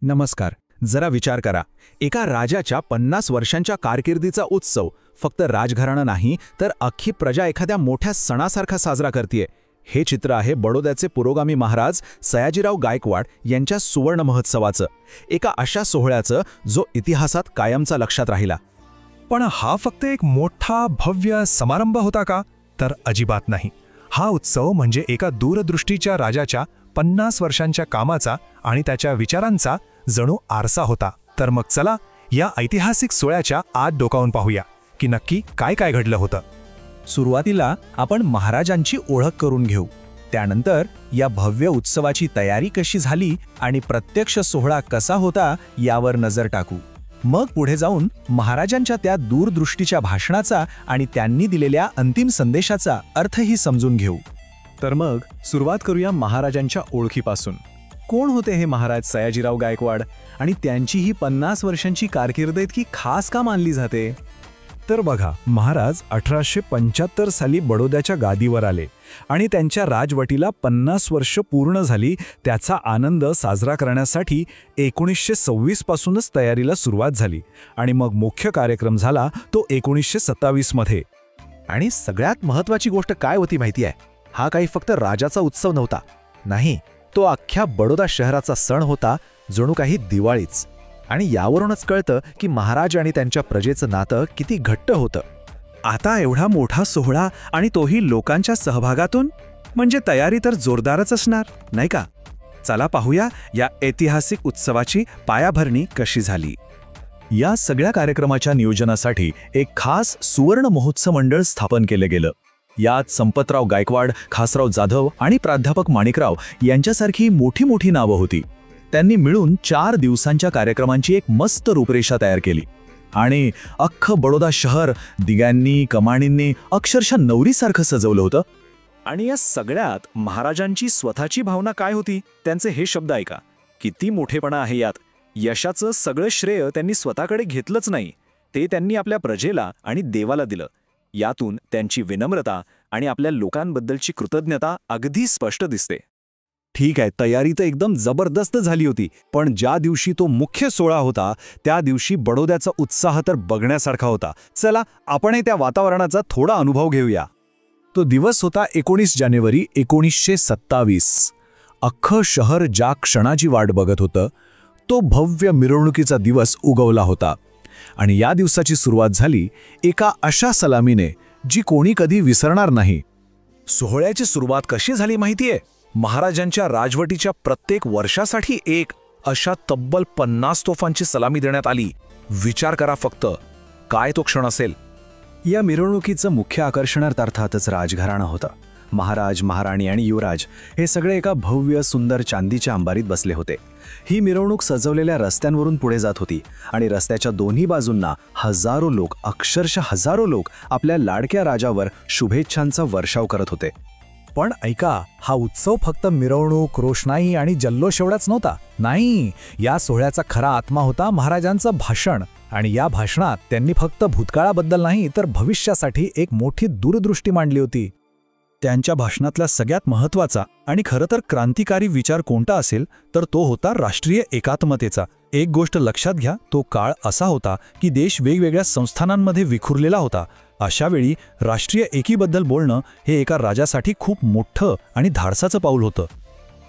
नमस्कार. जरा विचार करा, एका राजाच्या 50 वर्षांच्या कारकिर्दीचा उत्सव फक्त राजघराणं नाही तर अख्खी प्रजा एखाद्या मोठ्या सणासारखा साजरा करतेय. हे चित्र आहे बडोद्याचे पुरोगामी महाराज सयाजीराव गायकवाड यांच्या सुवर्ण महोत्सवाचं, एका अशा सोहळ्याचं जो इतिहासात कायमचा लक्षात राहिला. पण हा फक्त एक मोठा भव्य समारंभ होता का? तर अजिबात नाही. हा उत्सव म्हणजे एका दूरदृष्टीच्या राजाच्या 50 वर्षांच्या कामाचा आणि त्याच्या विचारांचा जणू आरसा होता. तर मग चला या ऐतिहासिक सोहळ्याच्या आत डोकावून पाहूया की नक्की काय काय घडलं होतं. सुरुवातीला आपण महाराजांची ओळख करून घेऊ. त्यानंतर या भव्य उत्सवाची तयारी कशी झाली आणि प्रत्यक्ष सोहळा कसा होता यावर नजर टाकू. मग पुढे जाऊन महाराजांच्या त्या दूरदृष्टीच्या भाषणाचा आणि त्यांनी दिलेल्या अंतिम संदेशाचा अर्थही समजून घेऊ. तर मग सुरुवात करूया महाराजांच्या ओळखीपासून. कोण होते हे महाराज सयाजीराव गायकवाड आणि त्यांची ही 50 वर्षांची कारकीर्द इतकी खास का मानली जाते? तर बघा, महाराज 1875 साली बडोद्याच्या गादीवर आले आणि त्यांच्या राजवटीला 50 वर्ष पूर्ण झाली. त्याचा आनंद साजरा करण्यासाठी 1926 पासूनच तयारीला सुरुवात झाली आणि मग मुख्य कार्यक्रम झाला तो 1927 मध्ये. आणि सगळ्यात महत्त्वाची गोष्ट काय होती माहिती आहे? हा काही फक्त राजाचा उत्सव नव्हता. नाही, तो अख्ख्या बडोदा शहराचा सण होता, जणू काही दिवाळीच. आणि यावरूनच कळतं की महाराज आणि त्यांच्या प्रजेचं नातं किती घट्ट होतं. आता एवढा मोठा सोहळा आणि तोही लोकांच्या सहभागातून, म्हणजे तयारी तर जोरदारच असणार, नाही का? चला पाहूया या ऐतिहासिक उत्सवाची पायाभरणी कशी झाली. या सगळ्या कार्यक्रमाच्या नियोजनासाठी एक खास सुवर्ण महोत्सव मंडळ स्थापन केलं गेलं. यात संपतराव गायकवाड, खासराव जाधव आणि प्राध्यापक माणिकराव यांच्यासारखी मोठी मोठी नावं होती. त्यांनी मिळून 4 दिवसांच्या कार्यक्रमांची एक मस्त रूपरेषा तयार केली आणि अख्खं बडोदा शहर दिग्यांनी, कमाणींनी अक्षरशः नवरीसारखं सजवलं होतं. आणि या सगळ्यात महाराजांची स्वतःची भावना काय होती? त्यांचे हे शब्द ऐका, किती मोठेपणा आहे यात. यशाचं सगळं श्रेय त्यांनी स्वतःकडे घेतलंच नाही, ते त्यांनी आपल्या प्रजेला आणि देवाला दिलं. यातून त्यांची विनम्रता आणि आपल्या लोकांबद्दलची कृतज्ञता अगदी स्पष्ट दिसते. ठीक आहे, तयारी तर एकदम जबरदस्त झाली होती, पण ज्या दिवशी तो मुख्य सोहळा होता त्या दिवशी बडोद्याचा उत्साह तर बघण्यासारखा होता. चला आपणही त्या वातावरणाचा थोडा अनुभव घेऊया. तो दिवस होता 19 जानेवारी 1927. अख्खं शहर ज्या क्षणाची वाट बघत होतं, तो भव्य मिरवणुकीचा दिवस उगवला होता. आणि या दिवसाची सुरुवात झाली एका अशा सलामीने जी कोणी कधी विसरणार नाही. सोहळ्याची सुरुवात कशी झाली माहितीये? महाराजांच्या राजवटीच्या प्रत्येक वर्षासाठी एक अशा तब्बल 50 तोफांची सलामी देण्यात आली. विचार करा फक्त, काय तो क्षण असेल. या मिरवणुकीचं मुख्य आकर्षण अर्थातच राजघराणं होतं. महाराज, महाराणी आणि युवराज हे सगळे एका भव्य सुंदर चांदीच्या अंबारीत बसले होते. ही मिरवणूक सजवलेल्या रस्त्यांवरून पुढे जात होती आणि रस्त्याच्या दोन्ही बाजूंना हजारो लोक, अक्षरशः हजारो लोक आपल्या लाडक्या राजावर शुभेच्छांचा वर्षाव करत होते. पण ऐका, हा उत्सव फक्त मिरवणूक, रोषणाई आणि जल्लोष एवढाच नव्हता. नाही, या सोहळ्याचा खरा आत्मा होता महाराजांचं भाषण. आणि या भाषणात त्यांनी फक्त भूतकाळाबद्दल नाही तर भविष्यासाठी एक मोठी दूरदृष्टी मांडली होती. त्यांच्या भाषणातला सगळ्यात महत्त्वाचा आणि खरं तर क्रांतिकारी विचार कोणता असेल तर तो होता राष्ट्रीय एकात्मतेचा. एक गोष्ट लक्षात घ्या, तो काळ असा होता की देश वेगवेगळ्या संस्थानांमध्ये विखुरलेला होता. अशा वेळी राष्ट्रीय एकीबद्दल बोलणं हे एका राजासाठी खूप मोठं आणि धाडसाचं पाऊल होतं.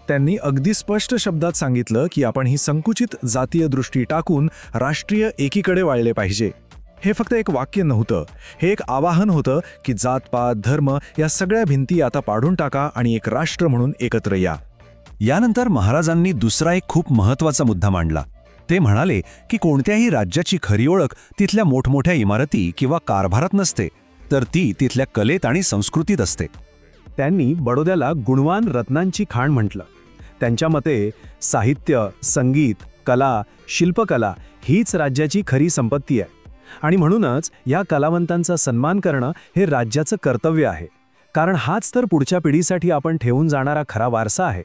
त्यांनी अगदी स्पष्ट शब्दात सांगितलं की आपण ही संकुचित जातीय दृष्टी टाकून राष्ट्रीय एकीकडे वाळले पाहिजे. हे फक्त एक वाक्य नव्हतं, हे एक आवाहन होतं की जातपात, धर्म या सगळ्या भिंती आता पाडून टाका आणि एक राष्ट्र म्हणून एकत्र या. यानंतर महाराजांनी दुसरा एक खूप महत्त्वाचा मुद्दा मांडला. ते म्हणाले की कोणत्याही राज्याची खरी ओळख तिथल्या मोठमोठ्या इमारती किंवा कारभारात नसते, तर ती तिथल्या कलेत आणि संस्कृतीत असते. त्यांनी बडोद्याला गुणवान रत्नांची खाण म्हटलं. त्यांच्या मते साहित्य, संगीत, कला, शिल्पकला हीच राज्याची खरी संपत्ती आहे. आणि म्हणूनच या कलावंतांचा सन्मान करणं हे राज्याचं कर्तव्य आहे, कारण हाच तर पुढच्या पिढीसाठी आपण ठेवून जाणारा खरा वारसा आहे.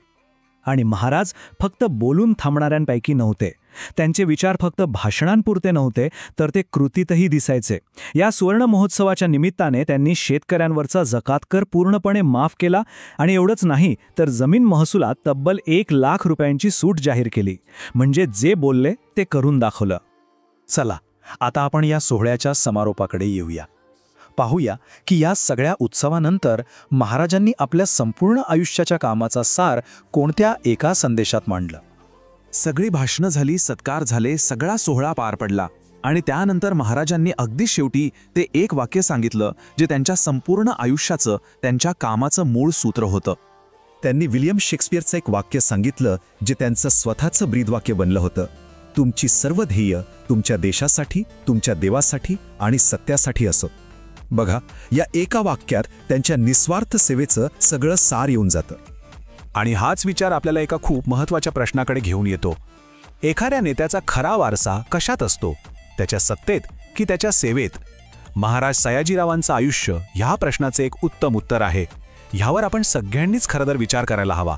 आणि महाराज फक्त बोलून थांबणाऱ्यांपैकी नव्हते. त्यांचे विचार फक्त भाषणांपुरते नव्हते, तर ते कृतीतही दिसायचे. या सुवर्ण महोत्सवाच्या निमित्ताने त्यांनी शेतकऱ्यांवरचा जकात कर पूर्णपणे माफ केला आणि एवढंच नाही तर जमीन महसुलात तब्बल 1,00,000 रुपयांची सूट जाहीर केली. म्हणजे जे बोलले ते करून दाखवलं. चला आता आपण या सोहळ्याच्या समारोपाकडे येऊया. पाहूया की या सगळ्या उत्सवानंतर महाराजांनी आपल्या संपूर्ण आयुष्याच्या कामाचा सार कोणत्या एका संदेशात मांडलं. सगळी भाषणं झाली, सत्कार झाले, सगळा सोहळा पार पडला आणि त्यानंतर महाराजांनी अगदी शेवटी ते एक वाक्य सांगितलं जे त्यांच्या संपूर्ण आयुष्याचं, त्यांच्या कामाचं मूळ सूत्र होतं. त्यांनी विलियम शेक्सपियरचं एक वाक्य सांगितलं जे त्यांचं स्वतःचं ब्रीदवाक्य बनलं होतं. तुमची सर्व ध्येय तुमच्या देशासाठी, तुमच्या देवासाठी आणि सत्यासाठी असो. बघा, या एका वाक्यात त्यांच्या निस्वार्थ सेवेचं सगळं सार येऊन जातं. आणि हाच विचार आपल्याला एका खूप महत्त्वाच्या प्रश्नाकडे घेऊन येतो. एखाद्या नेत्याचा खरा वारसा कशात असतो? त्याच्या सत्तेत की त्याच्या सेवेत? महाराज सयाजीरावांचं आयुष्य ह्या प्रश्नाचे एक उत्तम उत्तर आहे. ह्यावर आपण सगळ्यांनीच खरं तर विचार करायला हवा.